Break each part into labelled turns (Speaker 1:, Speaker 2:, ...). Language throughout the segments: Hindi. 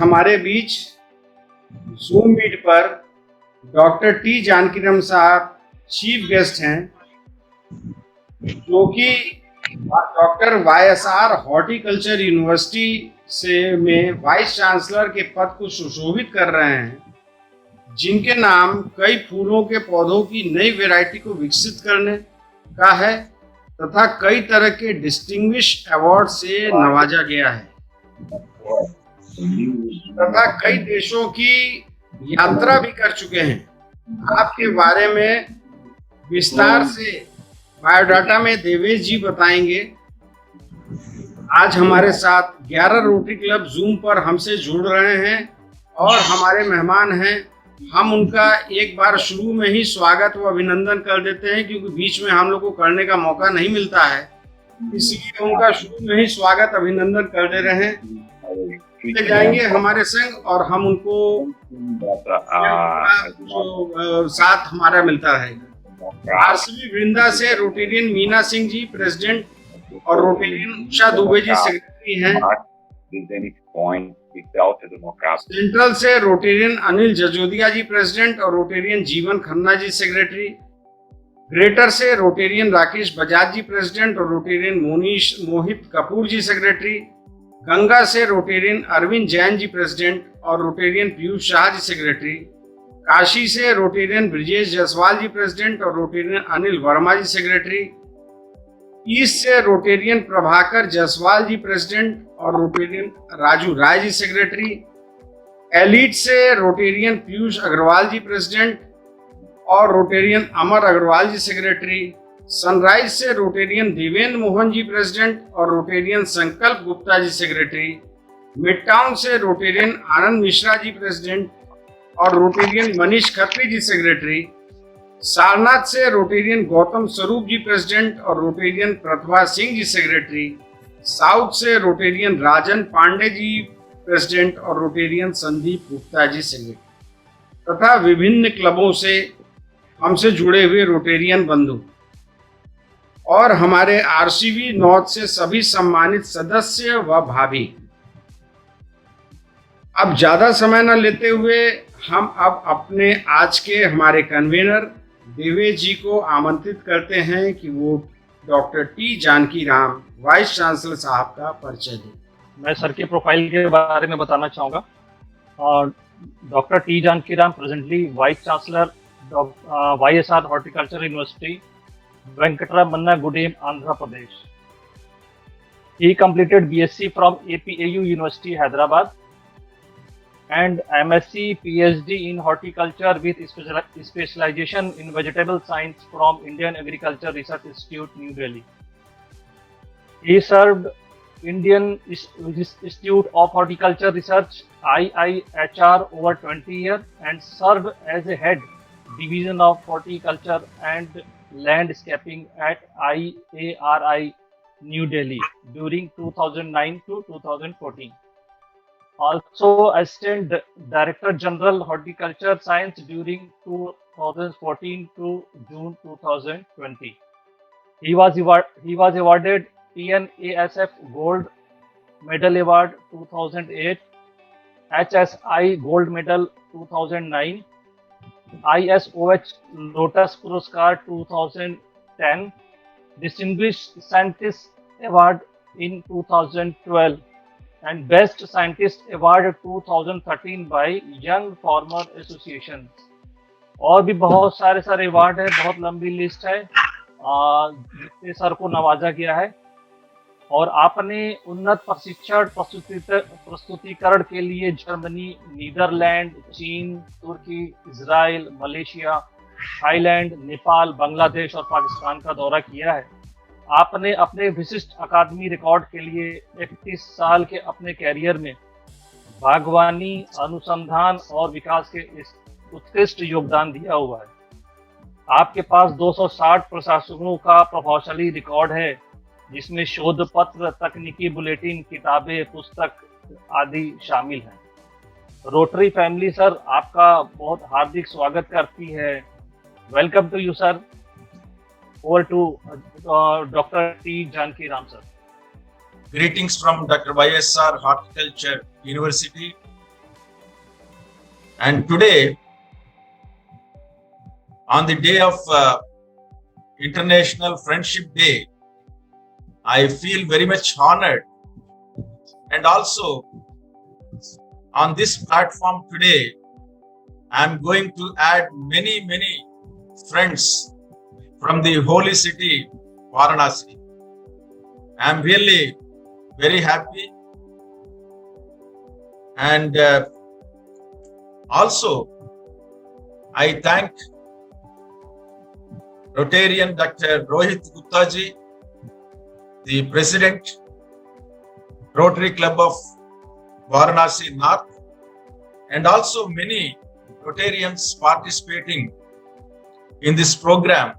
Speaker 1: हमारे बीच जूम मीट पर डॉक्टर टी जानकीराम साहब चीफ गेस्ट हैं, जो कि डॉक्टर YSR हॉर्टिकल्चर यूनिवर्सिटी में वाइस चांसलर के पद को सुशोभित कर रहे हैं, जिनके नाम कई फूलों के पौधों की नई वैरायटी को विकसित करने का है तथा कई तरह के डिस्टिंग्विश अवार्ड से नवाजा गया है तथा कई देशों की यात्रा भी कर चुके हैं। आपके बारे में विस्तार से बायोडाटा में देवेश जी बताएंगे। आज हमारे साथ 11 रोटरी क्लब जूम पर हमसे जुड़ रहे हैं और हमारे मेहमान हैं। हम उनका एक बार शुरू में ही स्वागत व अभिनंदन कर देते हैं, क्योंकि बीच में हम लोग को करने का मौका नहीं मिलता है, इसलिए उनका शुरू में ही स्वागत अभिनंदन कर दे रहे हैं। जाएंगे हमारे संग और हम उनको जो साथ हमारा मिलता रहेगा। आरसीबी वृंदा से रोटेरियन मीना सिंह जी प्रेसिडेंट और रोटेरियन उषा दुबे जी सेक्रेटरी हैं। सेंट्रल से रोटेरियन अनिल जजोदिया जी प्रेसिडेंट और रोटेरियन जीवन खन्ना जी सेक्रेटरी। ग्रेटर से रोटेरियन राकेश बजाज जी प्रेसिडेंट और रोटेरियन मोहित कपूर जी सेक्रेटरी। गंगा से रोटेरियन अरविंद जैन जी प्रेसिडेंट और रोटेरियन पीयूष शाह जी सेक्रेटरी। काशी से रोटेरियन ब्रिजेश जायसवाल जी प्रेसिडेंट और रोटेरियन अनिल वर्मा जी सेक्रेटरी। ईस्ट से रोटेरियन प्रभाकर जायसवाल जी प्रेसिडेंट और Rotarian Raju Rai ji secretary. Elite से रोटेरियन पीयूष अग्रवाल जी प्रेसिडेंट और रोटेरियन अमर अग्रवाल जी सेक्रेटरी। सनराइज से रोटेरियन देवेंद्र मोहन जी प्रेसिडेंट और रोटेरियन संकल्प Gupta ji secretary. Mid town से रोटेरियन आनंद मिश्रा जी प्रेसिडेंट और रोटेरियन मनीष खत्री जी सेक्रेटरी। सारनाथ से रोटेरियन गौतम स्वरूप जी प्रेसिडेंट और Rotarian Pratibha Singh ji secretary. South से रोटेरियन राजन पांडे जी प्रेसिडेंट और रोटेरियन संदीप गुप्ता जी सेक्रेटरी तथा विभिन्न क्लबों से हमसे जुड़े हुए रोटेरियन बंधु और हमारे आरसीबी नॉर्थ से सभी सम्मानित सदस्य व भाभी। अब ज्यादा समय न लेते हुए हम अब अपने आज के हमारे कन्वीनर देवेश जी को आमंत्रित करते हैं कि वो doctor T Janakiram vice chancellor साहब का परिचय दें।
Speaker 2: मैं सर के प्रोफाइल के बारे में बताना चाहूँगा। और doctor T Janakiram presently vice chancellor YSR horticulture university, Venkatramana Gudem, Andhra Pradesh. He completed BSc from APAU University, Hyderabad, and MSc PhD in horticulture with specialization in vegetable science from Indian Agriculture Research Institute, New Delhi. He served Indian Institute of Horticulture Research IIHR over 20 years and served as a head division of horticulture and landscaping at IARI New Delhi during 2009 to 2014. Also Assistant Director General Horticulture Science during 2014 to June 2020. He was awarded TNASF Gold Medal Award 2008, HSI Gold Medal 2009, ISOH Lotus Puraskar 2010, Distinguished Scientist Award in 2012 and Best Scientist Award 2013 by Young Farmer Association. और भी बहुत सारे अवार्ड है, बहुत लंबी लिस्ट है जिससे सर को नवाजा गया है। और आपने उन्नत प्रशिक्षण प्रस्तुतिकरण के लिए जर्मनी, नीदरलैंड, चीन, तुर्की, Israel, Malaysia, Thailand, Nepal, Bangladesh और पाकिस्तान का दौरा किया है। आपने अपने विशिष्ट अकादमी रिकॉर्ड के लिए 31 साल के अपने कैरियर में बागवानी, अनुसंधान और विकास के उत्कृष्ट योगदान दिया हुआ है। आपके पास 260 प्रशासकों का प्रभावशाली रिकॉर्ड है, जिसमें शोध पत्र, तकनीकी बुलेटिन, किताबें, पुस्तक आदि शामिल हैं। रोटरी फैमिली सर आपका बहुत हार्दिक स्वागत करती है। Welcome to you sir. Over to doctor T Janakiram sir.
Speaker 3: Greetings from Dr. YSR Horticulture University And today, on the day of International Friendship Day, I feel very much honored. And also, on this platform today, I'm going to add many friends from the holy city, Varanasi. I'm really very happy. And also, I thank Rotarian Dr. Rohit Gupta ji, the President, Rotary Club of Varanasi North, and also many Rotarians participating in this program.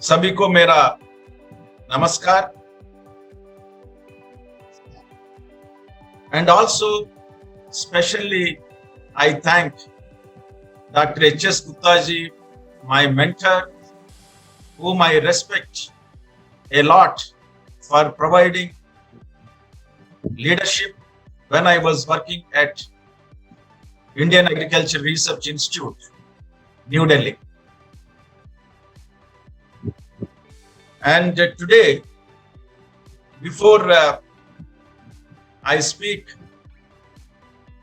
Speaker 3: सभी को मेरा नमस्कार. And also, especially, I thank Dr. H.S. Gupta ji, my mentor, whom I respect a lot for providing leadership when I was working at Indian Agriculture Research Institute, New Delhi. And today, before I speak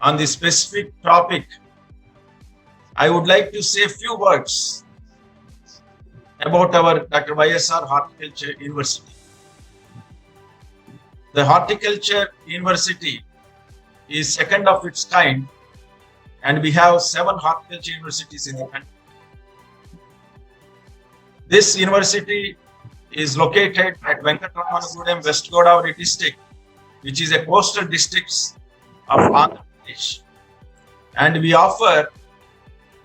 Speaker 3: on the specific topic, I would like to say a few words about our Dr. YSR Horticulture University. The Horticulture University is second of its kind, and we have 7 horticulture universities in the country. This university is located at Venkataramanagudem, West Godavari district, which is a coastal district of Andhra Pradesh. And we offer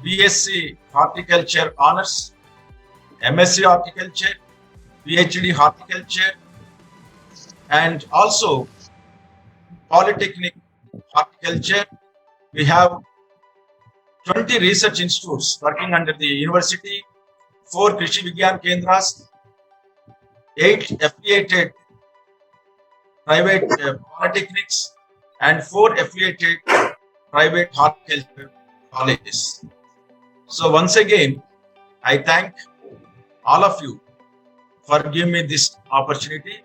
Speaker 3: BSc Horticulture Honors, MSc Horticulture, PhD Horticulture, and also Polytechnic Horticulture. We have 20 research institutes working under the university, 4 Krishi Vigyan Kendras, 8 affiliated private polytechnics, and 4 affiliated private horticulture colleges. So once again, I thank all of you for giving me this opportunity.